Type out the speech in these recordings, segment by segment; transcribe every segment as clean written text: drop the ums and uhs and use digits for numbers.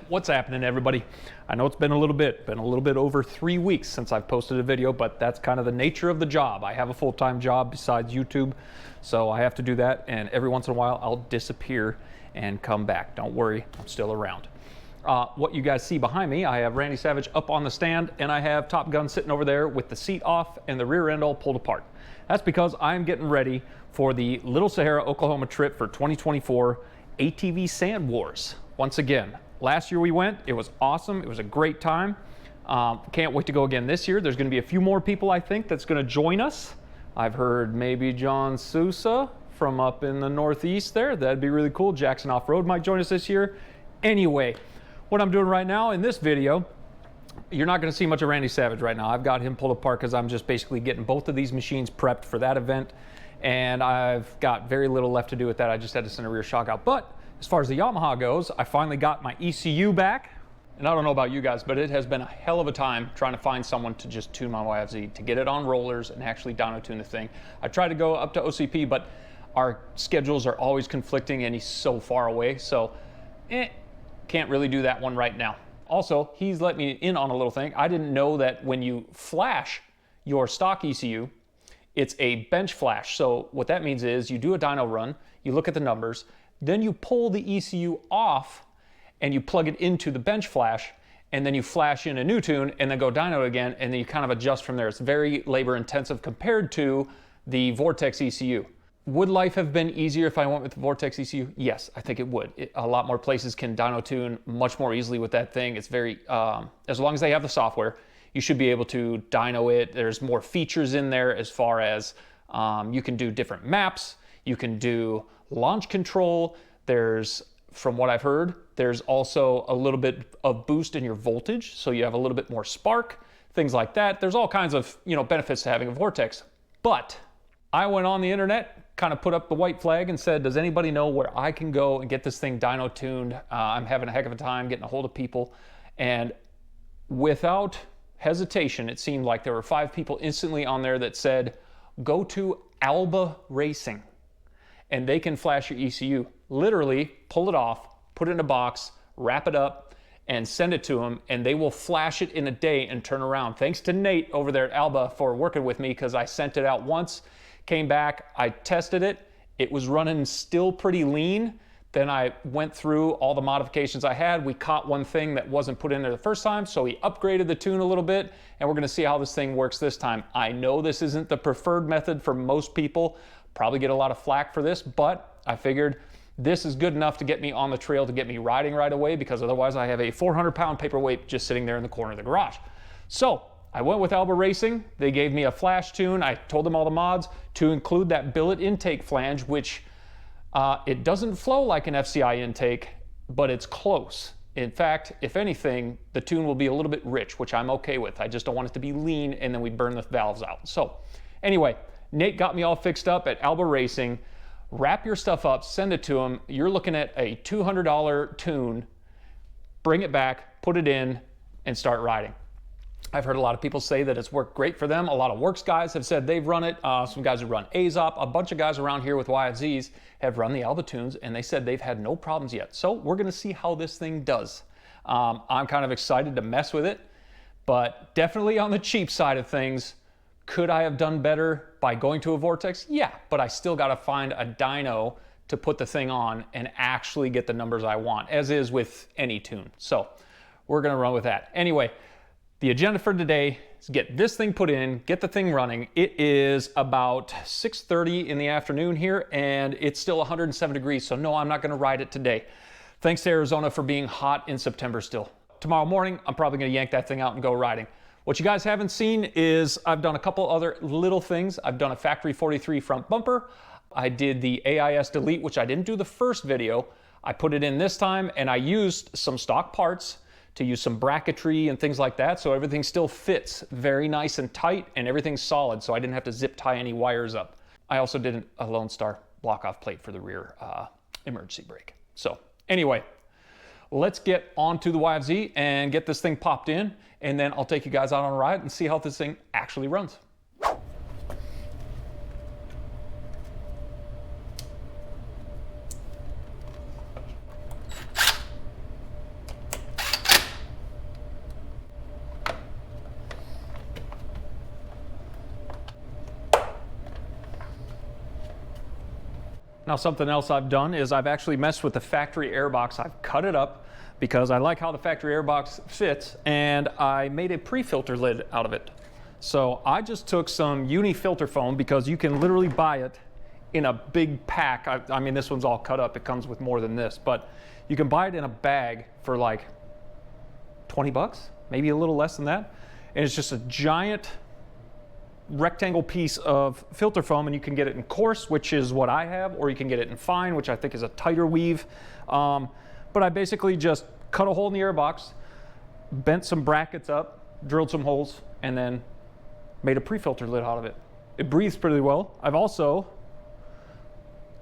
What's happening, everybody? I know it's been a little bit over 3 weeks since I've posted a video, but that's kind of the nature of the job. I have a full-time job besides YouTube, so I have to do that, and every once in a while I'll disappear and come back. Don't worry, I'm still around. What you guys see behind me, I have Randy Savage up on the stand, and I have Top Gun sitting over there with the seat off and the rear end all pulled apart. That's because I'm getting ready for the Little Sahara, Oklahoma trip for 2024 ATV Sand Wars. Once again, last year we went, it was awesome, it was a great time. Can't wait to go again this year. There's gonna be a few more people, I think, that's gonna join us. I've heard maybe John Sousa from up in the Northeast there. That'd be really cool. Jackson Off-Road might join us this year. Anyway, what I'm doing right now in this video, you're not going to see much of Randy Savage right now. I've got him pulled apart because I'm just basically getting both of these machines prepped for that event, and I've got very little left to do with that. I just had to send a rear shock out. But as far as the Yamaha goes, I finally got my ECU back, and I don't know about you guys, but it has been a hell of a time trying to find someone to just tune my YFZ, to get it on rollers and actually dyno tune the thing. I tried to go up to OCP, but our schedules are always conflicting, and he's so far away, so can't really do that one right now. Also, he's let me in on a little thing. I didn't know that when you flash your stock ECU, it's a bench flash. So what that means is you do a dyno run, you look at the numbers, then you pull the ECU off and you plug it into the bench flash, and then you flash in a new tune and then go dyno again, and then you kind of adjust from there. It's very labor intensive compared to the Vortex ECU. Would life have been easier if I went with the Vortex ECU? Yes, I think it would. A lot more places can dyno tune much more easily with that thing. It's very, as long as they have the software, you should be able to dyno it. There's more features in there as far as you can do different maps, you can do launch control. There's, from what I've heard, there's also a little bit of boost in your voltage, so you have a little bit more spark, things like that. There's all kinds of, benefits to having a Vortex. But I went on the internet, kind of put up the white flag and said, does anybody know where I can go and get this thing dyno tuned? I'm having a heck of a time getting a hold of people. And without hesitation, it seemed like there were 5 people instantly on there that said, go to Alba Racing and they can flash your ECU. Literally pull it off, put it in a box, wrap it up, and send it to them, and they will flash it in a day and turn around. Thanks to Nate over there at Alba for working with me, because I sent it out once, came back, I tested it, it was running still pretty lean. Then I went through all the modifications I had. We caught one thing that wasn't put in there the first time, so we upgraded the tune a little bit, and we're gonna see how this thing works this time. I know this isn't the preferred method for most people, probably get a lot of flack for this, but I figured this is good enough to get me on the trail, to get me riding right away, because otherwise I have a 400-pound paperweight just sitting there in the corner of the garage. So I went with Alba Racing. They gave me a flash tune. I told them all the mods to include that billet intake flange, which it doesn't flow like an FCI intake, but it's close. In fact, if anything, the tune will be a little bit rich, which I'm okay with. I just don't want it to be lean and then we burn the valves out. So anyway, Nate got me all fixed up at Alba Racing. Wrap your stuff up, send it to them. You're looking at a $200 tune. Bring it back, put it in, and start riding. I've heard a lot of people say that it's worked great for them. A lot of works guys have said they've run it. Some guys who run Azop, a bunch of guys around here with YFZs have run the Alba tunes, and they said they've had no problems yet. So we're gonna see how this thing does. I'm kind of excited to mess with it, but definitely on the cheap side of things. Could I have done better by going to a Vortex? Yeah, but I still gotta find a dyno to put the thing on and actually get the numbers I want, as is with any tune. So we're gonna run with that. Anyway, the agenda for today is get this thing put in, get the thing running. It is about 6:30 in the afternoon here, and it's still 107 degrees, so no, I'm not gonna ride it today. Thanks to Arizona for being hot in September still. Tomorrow morning, I'm probably gonna yank that thing out and go riding. What you guys haven't seen is I've done a couple other little things. I've done a factory 43 front bumper. I did the AIS delete, which I didn't do the first video. I put it in this time, and I used some stock parts to use some bracketry and things like that, so everything still fits very nice and tight, and everything's solid, so I didn't have to zip tie any wires up. I also did a Lone Star block-off plate for the rear emergency brake. So anyway, let's get onto the YFZ and get this thing popped in, and then I'll take you guys out on a ride and see how this thing actually runs. Now something else I've done is I've actually messed with the factory airbox. I've cut it up because I like how the factory airbox fits, and I made a pre-filter lid out of it. So I just took some uni filter foam, because you can literally buy it in a big pack. I mean, this one's all cut up. It comes with more than this, but you can buy it in a bag for like 20 bucks, maybe a little less than that. And it's just a giant rectangle piece of filter foam, and you can get it in coarse, which is what I have, or you can get it in fine, which I think is a tighter weave. But I basically just cut a hole in the airbox, bent some brackets up, drilled some holes, and then made a pre-filter lid out of it. It breathes pretty well. I've also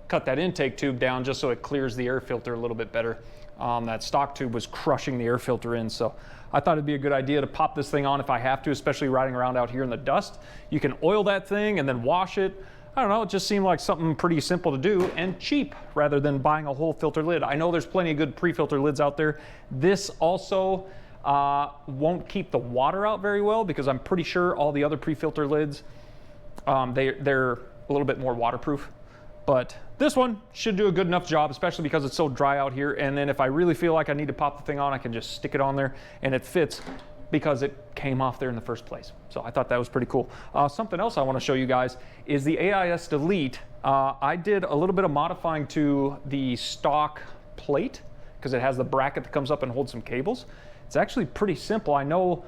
cut that intake tube down just so it clears the air filter a little bit better. That stock tube was crushing the air filter in, so I thought it'd be a good idea to pop this thing on if I have to, especially riding around out here in the dust. You can oil that thing and then wash it. I don't know, it just seemed like something pretty simple to do and cheap rather than buying a whole filter lid. I know there's plenty of good pre-filter lids out there. This also won't keep the water out very well, because I'm pretty sure all the other pre-filter lids, they're a little bit more waterproof. But this one should do a good enough job, especially because it's so dry out here. And then if I really feel like I need to pop the thing on, I can just stick it on there, and it fits because it came off there in the first place. So I thought that was pretty cool. Something else I want to show you guys is the AIS Delete. I did a little bit of modifying to the stock plate, because it has the bracket that comes up and holds some cables. It's actually pretty simple. I know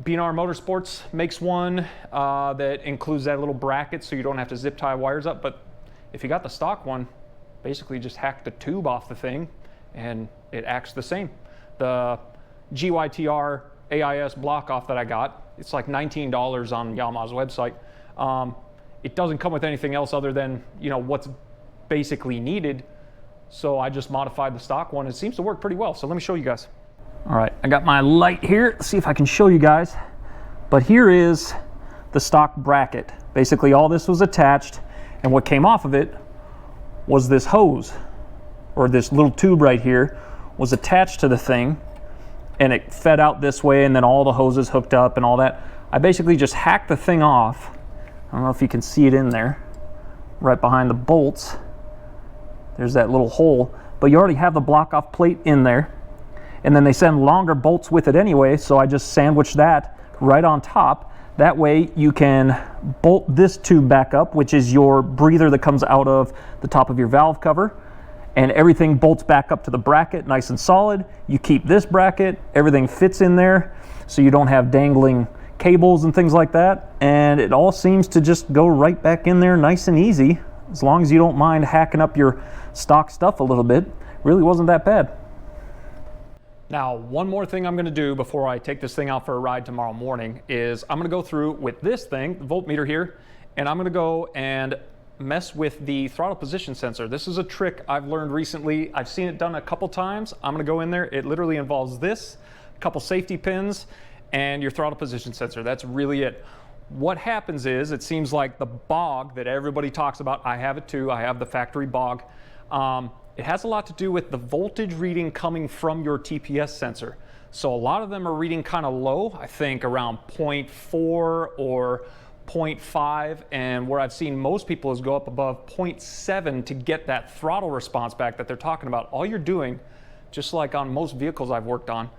B&R Motorsports makes one that includes that little bracket so you don't have to zip tie wires up, but if you got the stock one, basically just hack the tube off the thing and it acts the same. The GYTR AIS block off that I got, it's like $19 on Yamaha's website. It doesn't come with anything else other than, you know, what's basically needed. So I just modified the stock one. It seems to work pretty well. So let me show you guys. All right, I got my light here. Let's see if I can show you guys. But here is the stock bracket. Basically all this was attached, and what came off of it was this hose, or this little tube right here was attached to the thing, and it fed out this way, and then all the hoses hooked up and all that. I basically just hacked the thing off. I don't know if you can see it in there, right behind the bolts. There's that little hole, but you already have the block off plate in there. And then they send longer bolts with it anyway, so I just sandwiched that right on top. That way you can bolt this tube back up, which is your breather that comes out of the top of your valve cover, and everything bolts back up to the bracket nice and solid. You keep this bracket, everything fits in there, so you don't have dangling cables and things like that, and it all seems to just go right back in there nice and easy, as long as you don't mind hacking up your stock stuff a little bit. Really wasn't that bad. Now, one more thing I'm going to do before I take this thing out for a ride tomorrow morning is I'm going to go through with this thing, the voltmeter here, and I'm going to go and mess with the throttle position sensor. This is a trick I've learned recently. I've seen it done a couple times. I'm going to go in there. It literally involves this, a couple safety pins, and your throttle position sensor. That's really it. What happens is, it seems like the bog that everybody talks about, I have it too, I have the factory bog. It has a lot to do with the voltage reading coming from your TPS sensor. So a lot of them are reading kind of low, I think around 0.4 or 0.5, and where I've seen most people is go up above 0.7 to get that throttle response back that they're talking about. All you're doing, just like on most vehicles I've worked on,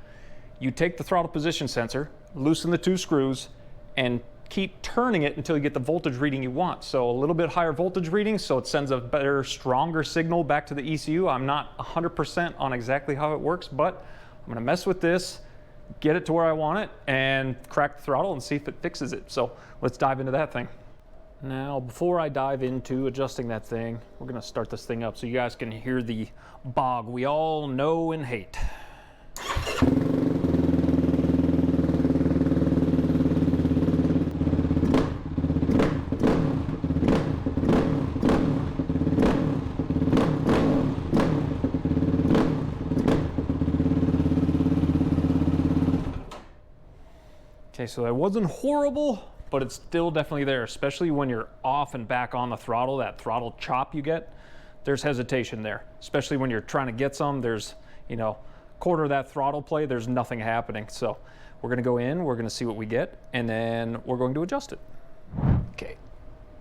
you take the throttle position sensor, loosen the two screws, and keep turning it until you get the voltage reading you want. So a little bit higher voltage reading, so it sends a better, stronger signal back to the ECU. I'm not 100% on exactly how it works, but I'm gonna mess with this, get it to where I want it, and crack the throttle and see if it fixes it. So let's dive into that thing. Now, before I dive into adjusting that thing, we're gonna start this thing up so you guys can hear the bog we all know and hate. Okay, so that wasn't horrible, but it's still definitely there, especially when you're off and back on the throttle, that throttle chop you get, there's hesitation there. Especially when you're trying to get some, there's, you know, quarter of that throttle play, there's nothing happening. So we're gonna go in, we're gonna see what we get, and then we're going to adjust it. Okay,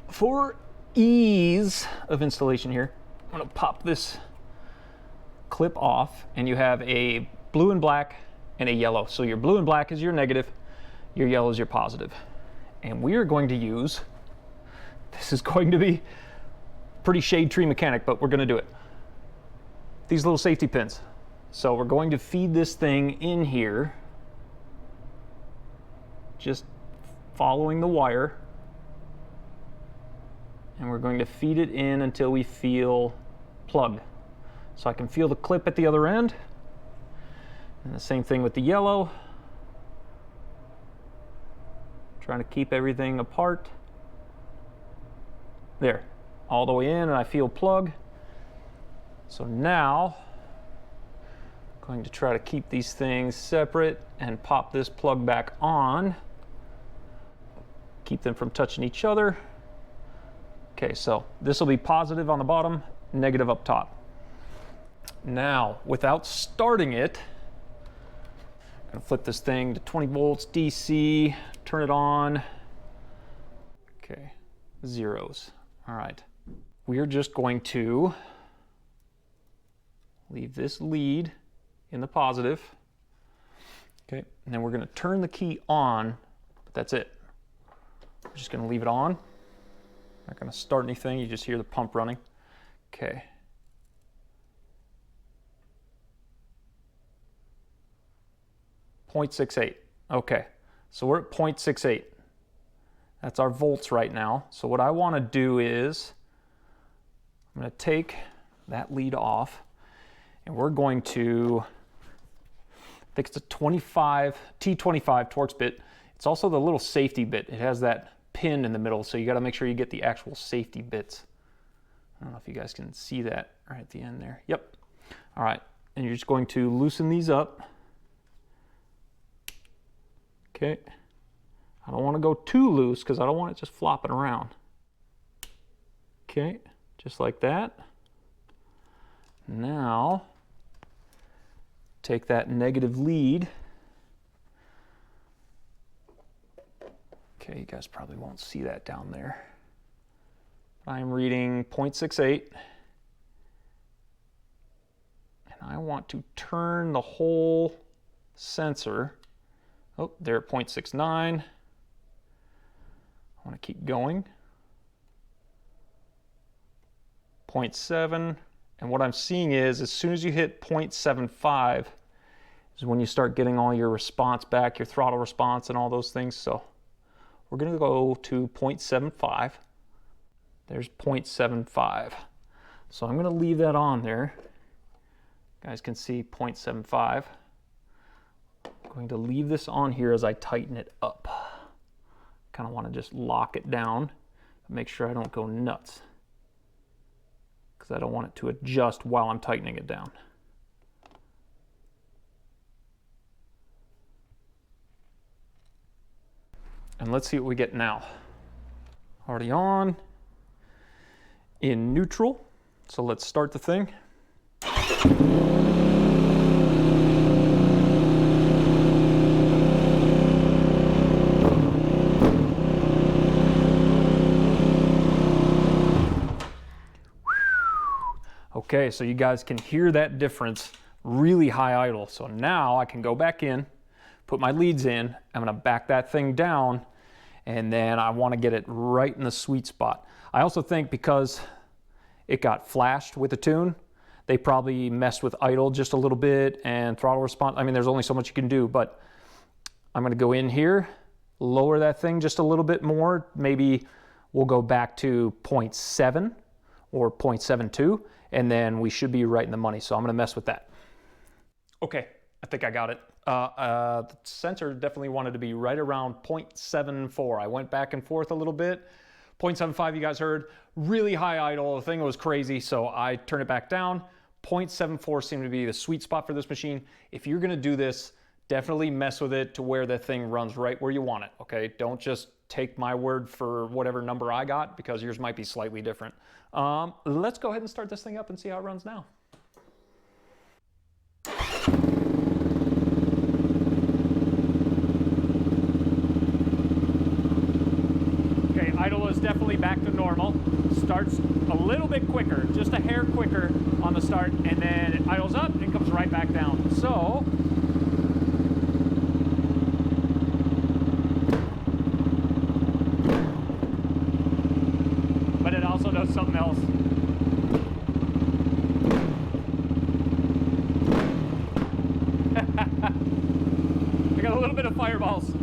for ease of installation here, I'm gonna pop this clip off, and you have a blue and black and a yellow. So your blue and black is your negative, your yellow is your positive. And we are going to use, this is going to be pretty shade tree mechanic, but we're gonna do it. These little safety pins. So we're going to feed this thing in here, just following the wire. And we're going to feed it in until we feel plugged. So I can feel the clip at the other end. And the same thing with the yellow. Trying to keep everything apart. There, all the way in, and I feel plug. So now, I'm going to try to keep these things separate and pop this plug back on. Keep them from touching each other. Okay, so this will be positive on the bottom, negative up top. Now, without starting it, I'm gonna flip this thing to 20 volts DC, turn it on. Okay, zeros. All right. We are just going to leave this lead in the positive. Okay, and then we're gonna turn the key on, but that's it. We're just gonna leave it on. Not gonna start anything, you just hear the pump running. Okay. .68. Okay, so we're at 0.68. That's our volts right now. So what I want to do is I'm going to take that lead off, and we're going to, I think it's a T25 Torx bit. It's also the little safety bit. It has that pin in the middle, so you got to make sure you get the actual safety bits. I don't know if you guys can see that right at the end there. Yep. All right, and you're just going to loosen these up. Okay, I don't want to go too loose because I don't want it just flopping around. Okay, just like that. Now, take that negative lead. Okay, you guys probably won't see that down there. I'm reading 0.68. And I want to turn the whole sensor. Oh, they're at 0.69. I want to keep going. 0.7. And what I'm seeing is as soon as you hit 0.75 is when you start getting all your response back, your throttle response and all those things. So we're going to go to 0.75. There's 0.75. So I'm going to leave that on there. You guys can see 0.75. I'm going to leave this on here as I tighten it up. Kind of want to just lock it down, make sure I don't go nuts, because I don't want it to adjust while I'm tightening it down. And let's see what we get now. Already on, in neutral, so let's start the thing. Okay, so you guys can hear that difference, really high idle. So now I can go back in, put my leads in, I'm gonna back that thing down, and then I wanna get it right in the sweet spot. I also think because it got flashed with the tune, they probably messed with idle just a little bit and throttle response. I mean, there's only so much you can do, but I'm gonna go in here, lower that thing just a little bit more. Maybe we'll go back to 0.7 or 0.72, and then we should be right in the money. So I'm gonna mess with that. Okay, I think I got it. The sensor definitely wanted to be right around 0.74. I went back and forth a little bit. 0.75 you guys heard, really high idle, the thing was crazy, so I turned it back down. 0.74 seemed to be the sweet spot for this machine. If you're gonna do this, definitely mess with it to where the thing runs right where you want it, okay? Don't just take my word for whatever number I got, because yours might be slightly different. Let's go ahead and start this thing up and see how it runs now. Okay, idle is definitely back to normal. starts a little bit quicker, just a hair quicker on the start, and then it idles up and comes right back down. So but it also does something else. I got a little bit of fireballs.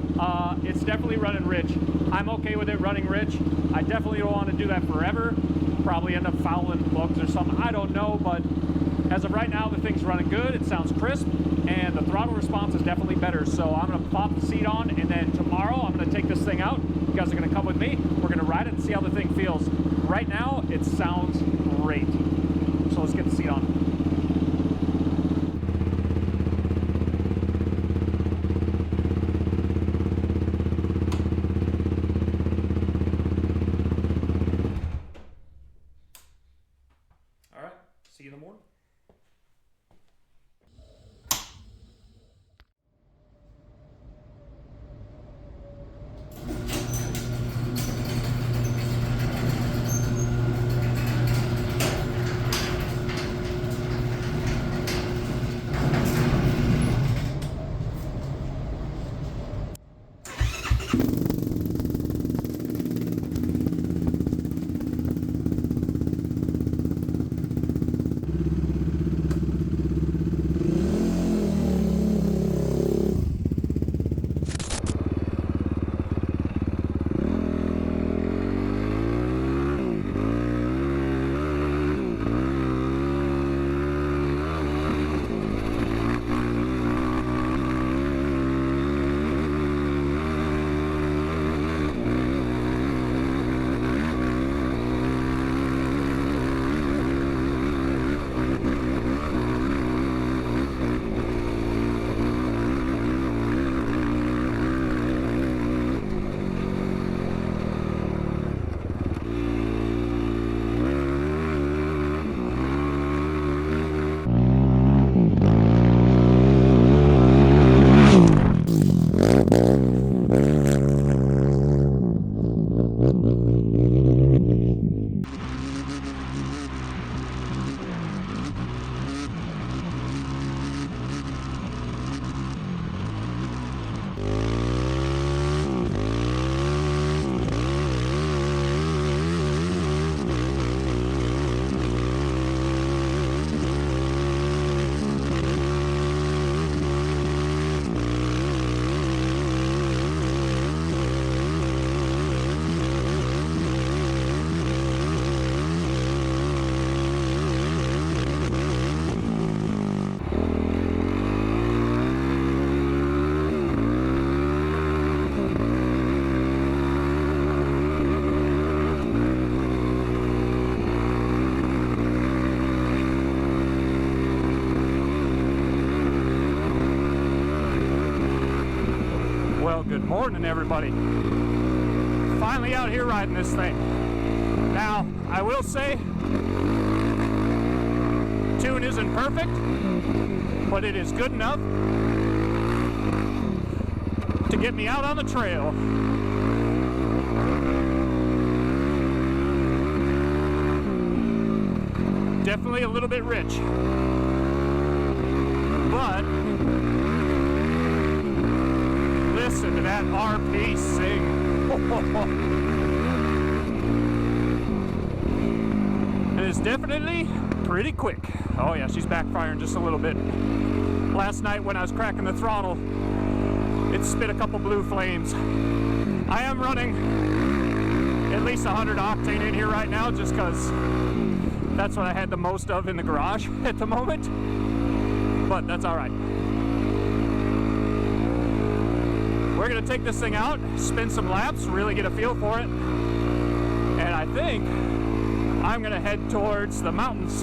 It's definitely running rich. I'm okay with it running rich. I definitely don't want to do that forever. Probably end up fouling bugs or something. I don't know, but as of right now, the thing's running good. It sounds crisp, and the throttle response is definitely better. So I'm going to pop the seat on, and then tomorrow I'm going to take this thing out. You guys are going to come with me. We're going to ride it and see how the thing feels. Right now, it sounds great. So let's get the seat on. See you in the morning. Good morning, everybody. Finally out here riding this thing. Now, I will say, tune isn't perfect, but it is good enough to get me out on the trail. Definitely a little bit rich, but listen to that RP sing. It is definitely pretty quick. Oh yeah, she's backfiring just a little bit. Last night when I was cracking the throttle, it spit a couple blue flames. I am running at least 100 octane in here right now just because that's what I had the most of in the garage at the moment. But that's all right. We're gonna take this thing out, spin some laps, really get a feel for it. And I think I'm gonna head towards the mountains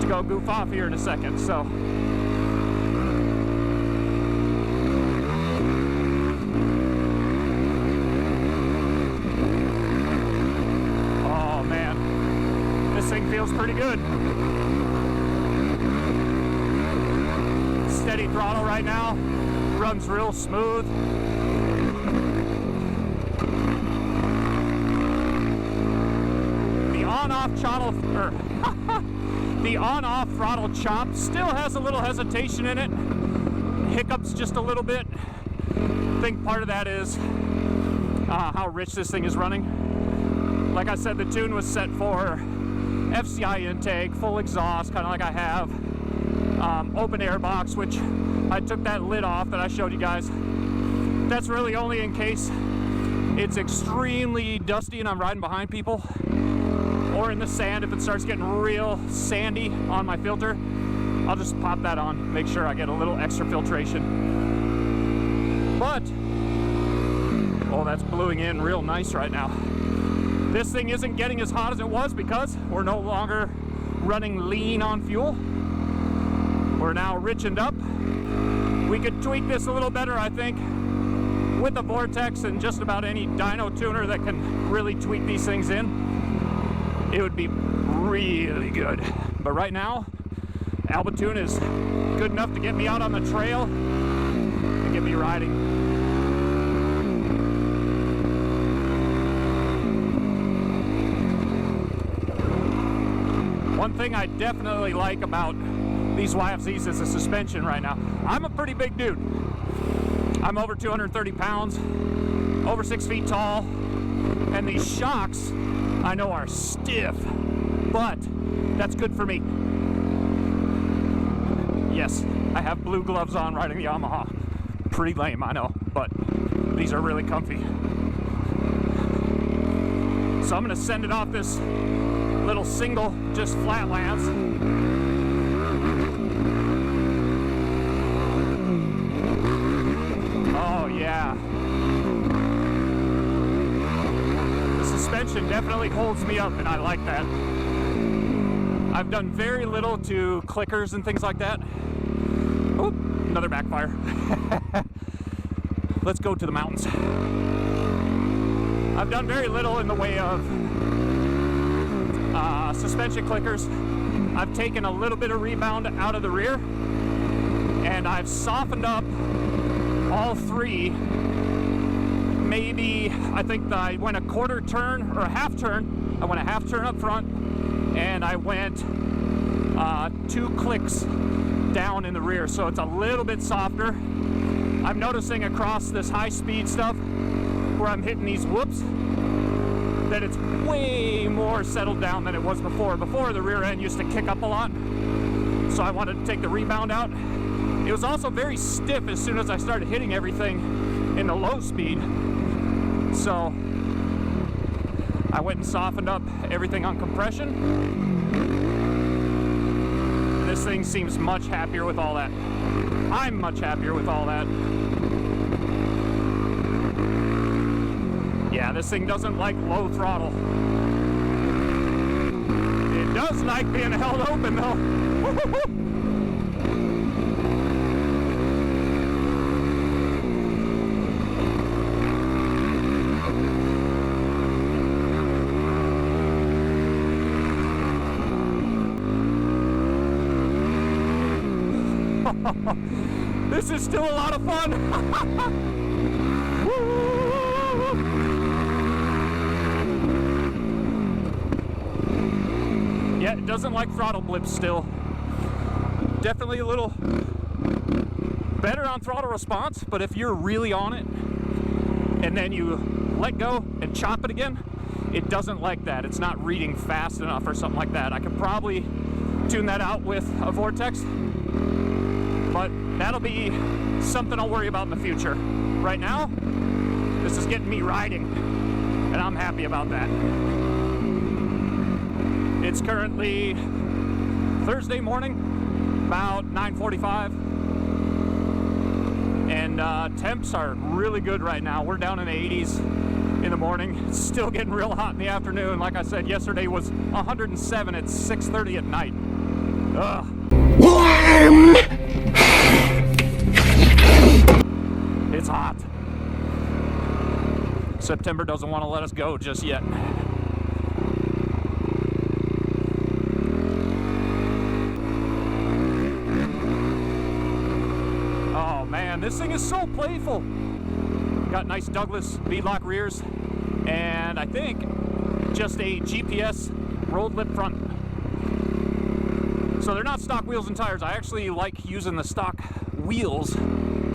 to go goof off here in a second, so. Oh man, this thing feels pretty good. Steady throttle right now. Runs real smooth. The on-off throttle, or the on-off throttle chop still has a little hesitation in it. Hiccups just a little bit. I think part of that is how rich this thing is running. Like I said, the tune was set for FCI intake, full exhaust, kind of like I have. Open air box, which I took that lid off that I showed you guys. That's really only in case it's extremely dusty and I'm riding behind people, or in the sand. If it starts getting real sandy on my filter, I'll just pop that on, make sure I get a little extra filtration. But, oh, that's bluing in real nice right now. This thing isn't getting as hot as it was because we're no longer running lean on fuel. We're now richened up. We could tweak this a little better, I think, with the Vortex and just about any dyno tuner that can really tweak these things in. It would be really good. But right now, Albatune is good enough to get me out on the trail and get me riding. One thing I definitely like about these YFZs is the suspension right now. I'm a pretty big dude. I'm over 230 pounds, over 6 feet tall, and these shocks I know are stiff, but that's good for me. Yes, I have blue gloves on riding the Yamaha. Pretty lame, I know, but these are really comfy. So I'm gonna send it off this little single, just flatlands. Oh yeah. The suspension definitely holds me up and I like that. I've done very little to clickers and things like that. Oh, another backfire. Let's go to the mountains. I've done very little in the way of suspension clickers. I've taken a little bit of rebound out of the rear, and I've softened up all three. Maybe, I think I went a quarter turn or a half turn. I went a half turn up front, and I went 2 clicks down in the rear, so it's a little bit softer. I'm noticing across this high speed stuff where I'm hitting these whoops that it's way more settled down than it was before. Before, the rear end used to kick up a lot, so I wanted to take the rebound out. It was also very stiff as soon as I started hitting everything in the low speed, so I went and softened up everything on compression. This thing seems much happier with all that. I'm much happier with all that. Yeah, this thing doesn't like low throttle. It does like being held open though. This is still a lot of fun. Yeah, it doesn't like throttle blips still. Definitely a little better on throttle response, but if you're really on it and then you let go and chop it again, it doesn't like that. It's not reading fast enough or something like that. I could probably tune that out with a Vortex, but that'll be something I'll worry about in the future. Right now, this is getting me riding, and I'm happy about that. It's currently Thursday morning, about 9:45, and temps are really good right now. We're down in the 80s in the morning. It's still getting real hot in the afternoon. Like I said, yesterday was 107 at 6:30 at night. Ugh. It's hot. September doesn't want to let us go just yet. Oh man, this thing is so playful. Got nice Douglas beadlock rears, and I think just a GPS rolled lip front. So they're not stock wheels and tires. I actually like using the stock wheels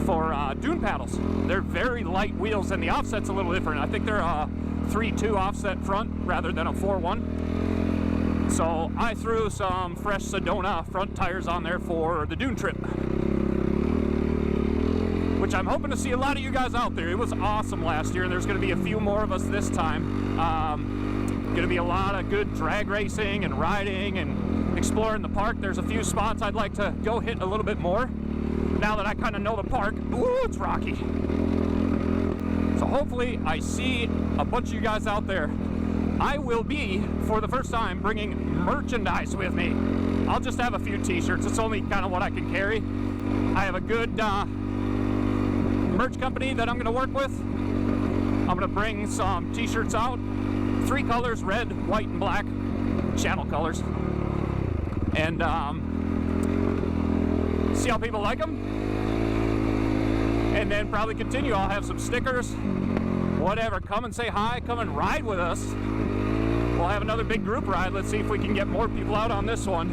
for dune paddles. They're very light wheels, and the offset's a little different. I think they're a 3.2 offset front rather than a 4.1. So I threw some fresh Sedona front tires on there for the dune trip, which I'm hoping to see a lot of you guys out there. It was awesome last year, and there's going to be a few more of us this time. Going to be a lot of good drag racing and riding and exploring the park. There's a few spots I'd like to go hit a little bit more now that I kind of know the park. Ooh, it's rocky. So hopefully I see a bunch of you guys out there. I will be, for the first time, bringing merchandise with me. I'll just have a few t-shirts. It's only kind of what I can carry. I have a good merch company that I'm going to work with. I'm going to bring some t-shirts out. 3 colors, red, white, and black. Channel colors. And see how people like them. And then probably continue. I'll have some stickers. Whatever. Come and say hi. Come and ride with us. We'll have another big group ride. Let's see if we can get more people out on this one.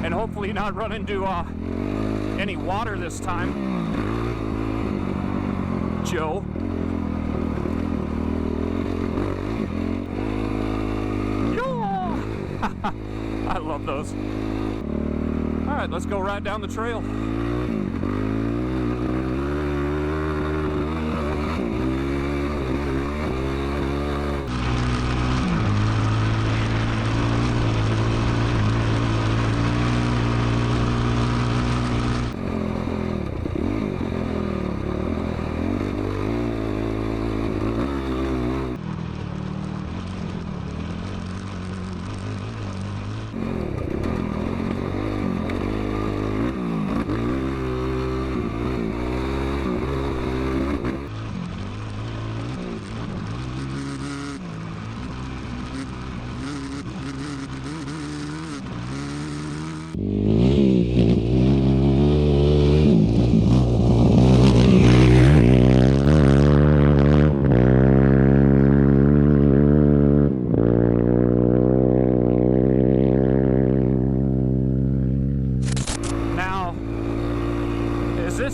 And hopefully not run into any water this time. Joe. I love those. All right, let's go ride down the trail.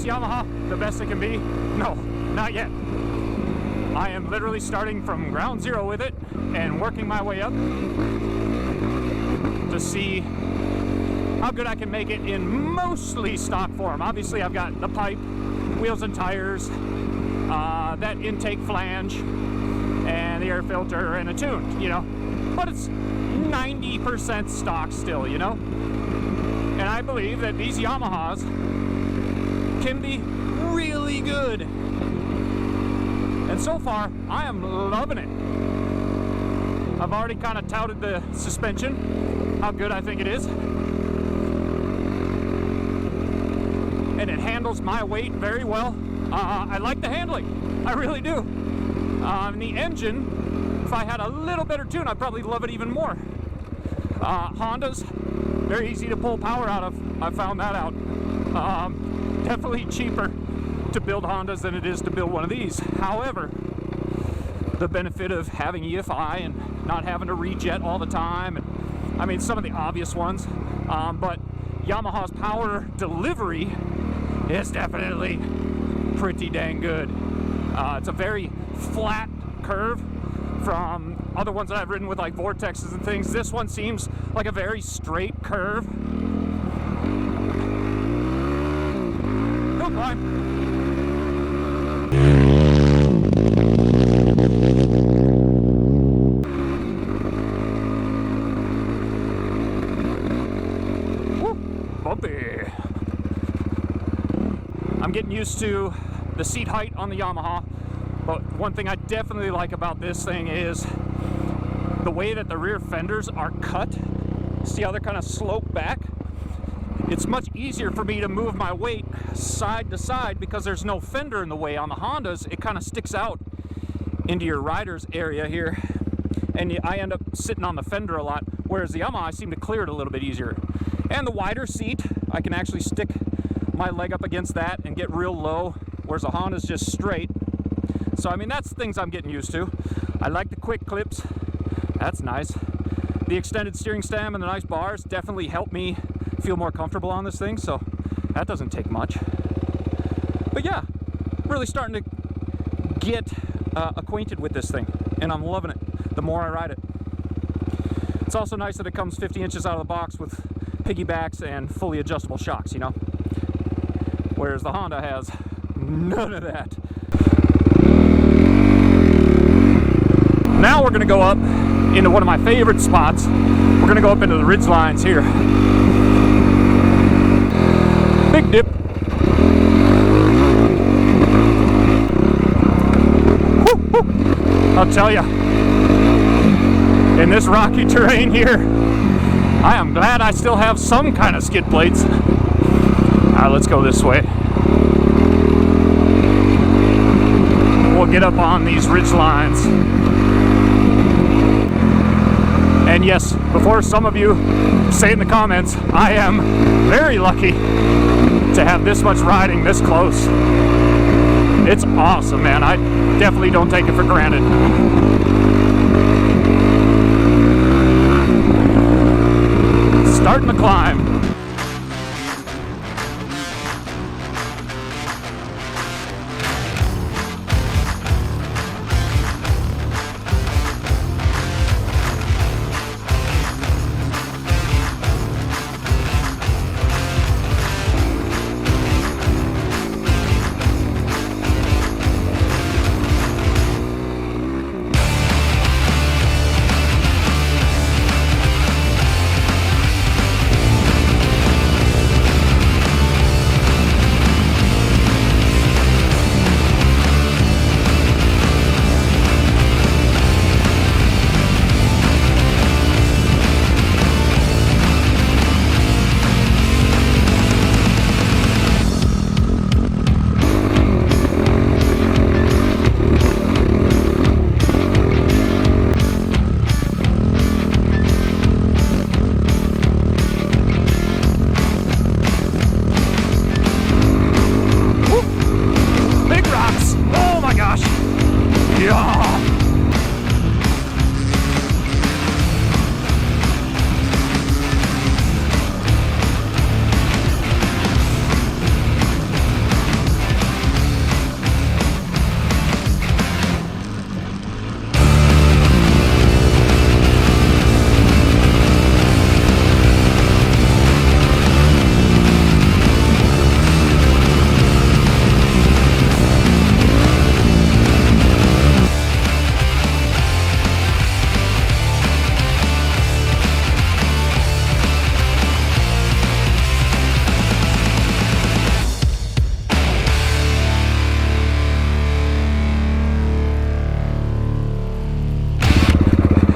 Yamaha the best it can be? No, not yet. I am literally starting from ground zero with it and working my way up to see how good I can make it in mostly stock form. Obviously I've got the pipe, wheels and tires, that intake flange, and the air filter and a tune, you know, but it's 90% stock still, you know. And I believe that these Yamahas can be really good. And so far, I am loving it. I've already kind of touted the suspension, how good I think it is. And it handles my weight very well. I like the handling, I really do. And the engine, if I had a little better tune, I'd probably love it even more. Hondas, very easy to pull power out of. I found that out. Definitely cheaper to build Hondas than it is to build one of these. However, the benefit of having EFI and not having to rejet all the time, and I mean some of the obvious ones, but Yamaha's power delivery is definitely pretty dang good. It's a very flat curve from other ones that I've ridden with, like Vortexes and things. This one seems like a very straight curve. Go climb. Woo, bumpy. I'm getting used to the seat height on the Yamaha, but one thing I definitely like about this thing is the way that the rear fenders are cut. See how they're kind of sloped back? It's much easier for me to move my weight side to side because there's no fender in the way. On the Hondas, it kind of sticks out into your rider's area here, and I end up sitting on the fender a lot, whereas the Yamaha, I seem to clear it a little bit easier. And the wider seat, I can actually stick my leg up against that and get real low, whereas the Honda's just straight. So I mean, that's things I'm getting used to. I like the quick clips. That's nice. the extended steering stem and the nice bars definitely help me feel more comfortable on this thing, so that doesn't take much. But yeah, really starting to get acquainted with this thing, and I'm loving it the more I ride it. It's also nice that it comes 50 inches out of the box with piggybacks and fully adjustable shocks, you know? Whereas the Honda has none of that. Now we're gonna go up into one of my favorite spots. We're gonna go up into the ridge lines here. Big dip. Woo, woo. I'll tell you, in this rocky terrain here, I am glad I still have some kind of skid plates. Alright, let's go this way. We'll get up on these ridge lines. And yes, before some of you say in the comments, I am very lucky to have this much riding this close. It's awesome, man. I definitely don't take it for granted. Starting the climb.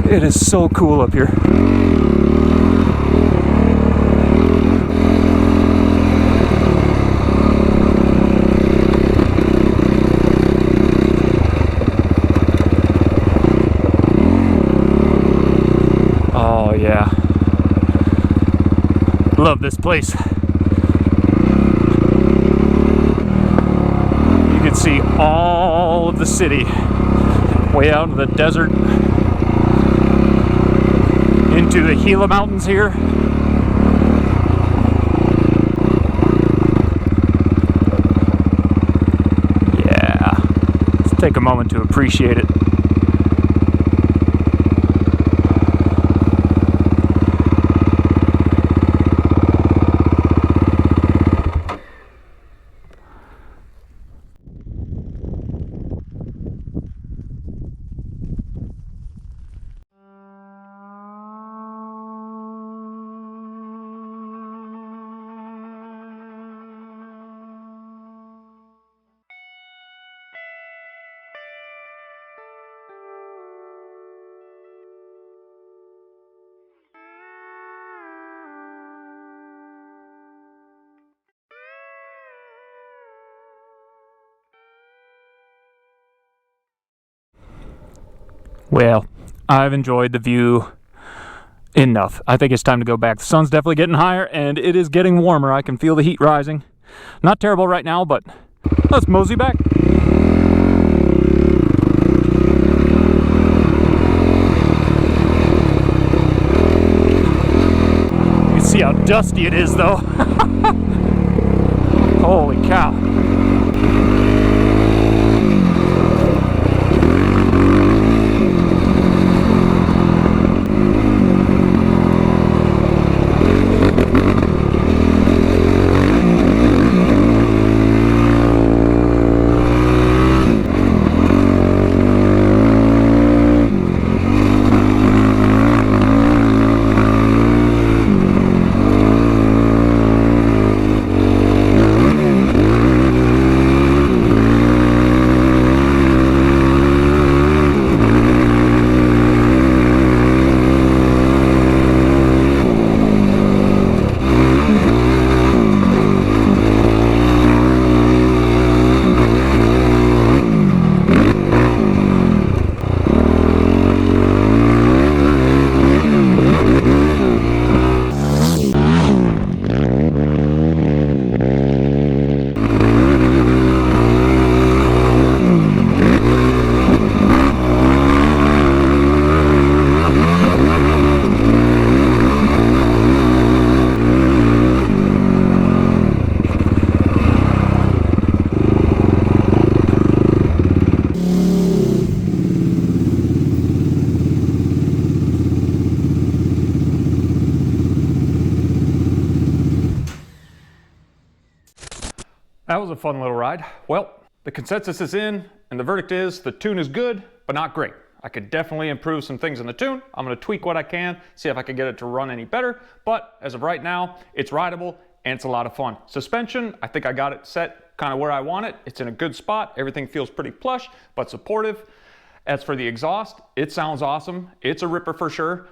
It is so cool up here. Oh yeah. Love this place. You can see all of the city way out in the desert. Into the Gila Mountains here. Yeah, let's take a moment to appreciate it. Well, I've enjoyed the view enough. I think it's time to go back. The sun's definitely getting higher and it is getting warmer. I can feel the heat rising. Not terrible right now, but let's mosey back. dusty it is though. Holy cow. That was a fun little ride. Well, the consensus is in, and the verdict is the tune is good, but not great. I could definitely improve some things in the tune. I'm gonna tweak what I can, see if I can get it to run any better, but as of right now, it's rideable and it's a lot of fun. Suspension, I think I got it set kind of where I want it. It's in a good spot. Everything feels pretty plush, but supportive. As for the exhaust, it sounds awesome. It's a ripper for sure.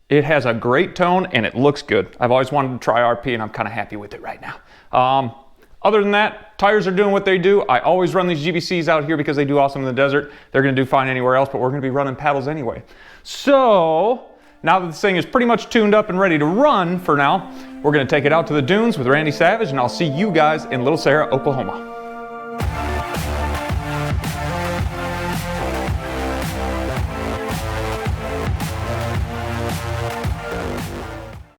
It has a great tone and it looks good. I've always wanted to try RP and I'm kind of happy with it right now. Other than that, tires are doing what they do. I always run these GBCs out here because they do awesome in the desert. They're gonna do fine anywhere else, but we're gonna be running paddles anyway. So, now that this thing is pretty much tuned up and ready to run for now, we're gonna take it out to the dunes with Randy Savage, and I'll see you guys in Little Sarah, Oklahoma.